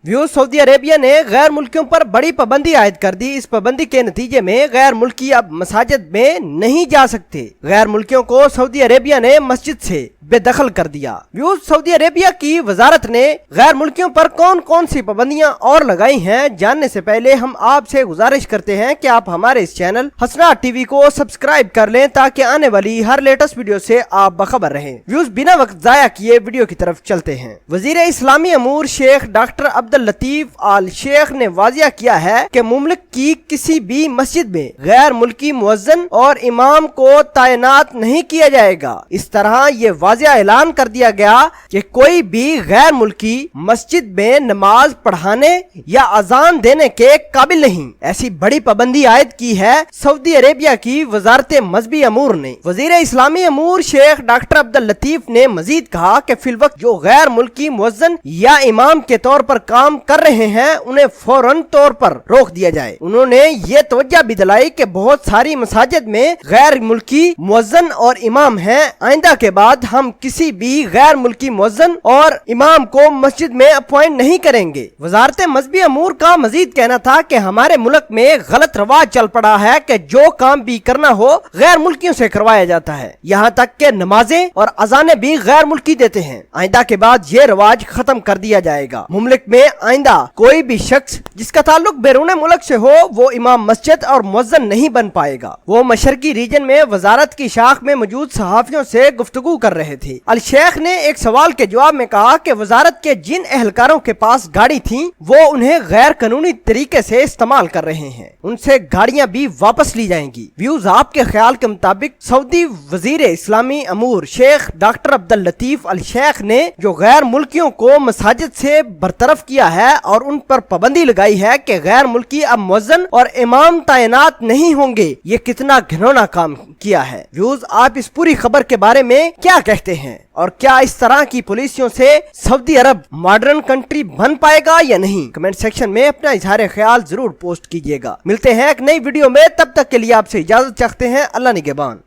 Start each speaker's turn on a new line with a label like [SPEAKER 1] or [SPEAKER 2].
[SPEAKER 1] Saudi Arabia ने गैर मुल्कियों पर बड़ी पाबंदी आयद कर दी। इस पाबंदी के नतीजे में गैर मुल्की अब मसाजिद में नहीं जा सकते। गैर मुल्कियों को सऊदी अरेबिया ने मस्जिद से बेदखल कर दिया। सऊदी अरेबिया की वजारत ने गैर मुल्कियों पर कौन कौन सी पाबंदियां और लगाई हैं, जानने से पहले हम आपसे गुजारिश करते हैं कि आप हमारे इस चैनल हसनात टीवी को सब्सक्राइब कर लें ताकि आने वाली हर लेटेस्ट वीडियो से आप बखबर रहें। बिना वक्त जाया किए वीडियो की तरफ चलते हैं। वजीर इस्लामी अमूर शेख डॉक्टर अब्दुल लतीफ आल शेख ने वाजिया किया है कि मुमलिक की किसी भी मस्जिद में गैर मुल्की मुअज्जिन और इमाम को तैनात नहीं किया जाएगा। इस तरह ये वाजिया ऐलान कर दिया गया कि कोई भी गैर मुल्की मस्जिद में नमाज पढ़ाने या अजान देने के काबिल नहीं। ऐसी बड़ी पाबंदी आयद की है सऊदी अरेबिया की वजारत मजहबी अमूर ने। वजीर इस्लामी अमूर शेख डॉक्टर अब्दुल लतीफ ने मजीद कहा कि फिलवक्त जो गैर मुल्की मुअज्जिन या इमाम के तौर पर काम कर रहे हैं उन्हें फौरन तौर पर रोक दिया जाए। उन्होंने ये तवज्जो भी दिलाई कि बहुत सारी मसाजिद में गैर मुल्की मुअज्जिन और इमाम हैं। आइंदा के बाद हम किसी भी गैर मुल्की मुअज्जिन और इमाम को मस्जिद में अपॉइंट नहीं करेंगे। वजारत मजहबी अमूर का मजीद कहना था कि हमारे मुल्क में गलत रवाज चल पड़ा है कि जो काम भी करना हो गैर मुल्कियों से करवाया जाता है। यहाँ तक के नमाजें और अजानें भी गैर मुल्की देते हैं। आइंदा के बाद ये रवाज खत्म कर दिया जाएगा। मुमलिक में आइंदा कोई भी शख्स जिसका ताल्लुक बैरून मुल्क से हो वो इमाम मस्जिद और मुअज्जिन नहीं बन पाएगा। वो मशरकी रीजन में वजारत की शाख में मौजूद सहाफियों से गुफ्तगू कर रहे थे। अल शेख ने एक सवाल के जवाब में कहा कि वजारत के जिन एहलकारों के पास गाड़ी थी वो उन्हें गैर कानूनी तरीके से इस्तेमाल कर रहे हैं, उनसे गाड़ियां भी वापस ली जाएंगी। आपके ख्याल के मुताबिक सऊदी वजीर इस्लामी अमूर शेख डॉक्टर अब्दुल लतीफ अल शेख ने जो गैर मुल्कियों को मसाजिद से बरतरफ किया है और उन पर पाबंदी लगाई है कि गैर मुल्की अब मुअज्जिन और इमाम तैनात नहीं होंगे, ये कितना घिनौना काम किया है। आप इस पूरी खबर के बारे में क्या कहते हैं और क्या इस तरह की पॉलिसियों से सऊदी अरब मॉडर्न कंट्री बन पाएगा या नहीं? कमेंट सेक्शन में अपना इजहार ख्याल जरूर पोस्ट कीजिएगा। मिलते हैं एक नई वीडियो में, तब तक के लिए आपसे इजाजत चाहते हैं। अल्लाह निगहबान।